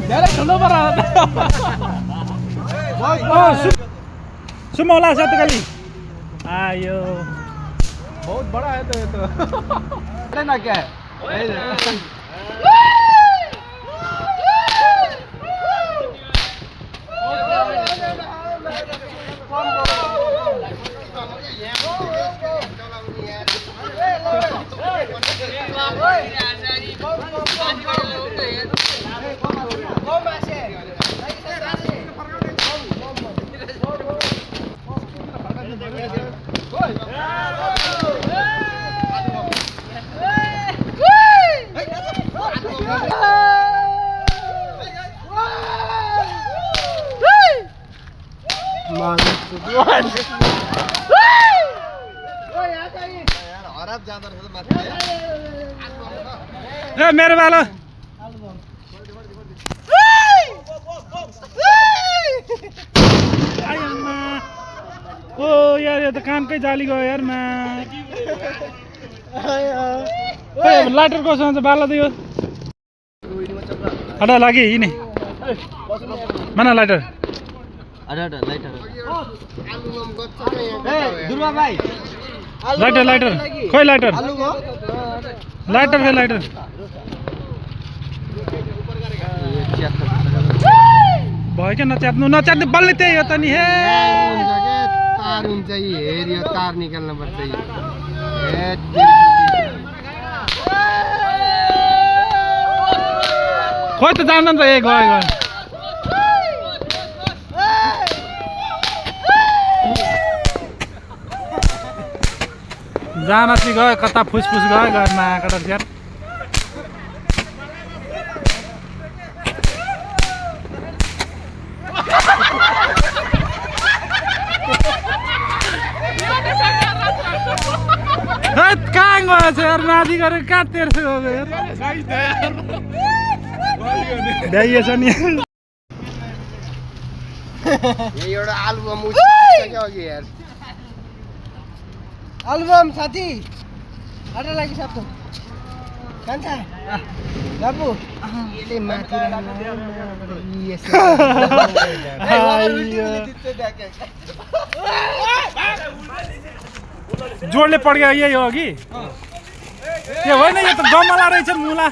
धेरै ठुलो परा सुमौला सातकाली आयो बहुत बड़ा है तो ये तो अरे ना क्या है मेरो बालो ओ यार यो त कानकै जाली गयो यार लाइटर कोसँग चाहिँ बाला दियो हटा लाग्यो यिनी माना लाइटर लाइटर लाइटर खोइ लाइटर लाइटर खोइ लाइटर भयो क्या नच्यात्नु नच्यात्नु बल्ल त्यही हो त नि हे तार हुन्छ हेर यो तार निकाल्नु पर्छ खोइ त जान्दैन त ए गयो गयो जान चाहिँ गयो कता फुसफुस गयो गयो नआएको त यार कहाँ गएछ यार माथि गरेर कहाँ तेर्सो गयो यार भ्याइएछ नि एउटा एल्बम उठ्यो अघि यार एल्बम साथी हटा लागि साथी खान्छ बाबु यसले माथि जोडले पड्क्यो यही हो कि त्यो होइन यो त गमला रहेछ मुला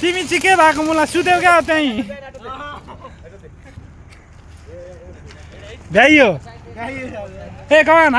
तिमी चाहिँ के भएको मुला सुत्यौ क्या त्यहीँ भ्याइयो ए कमान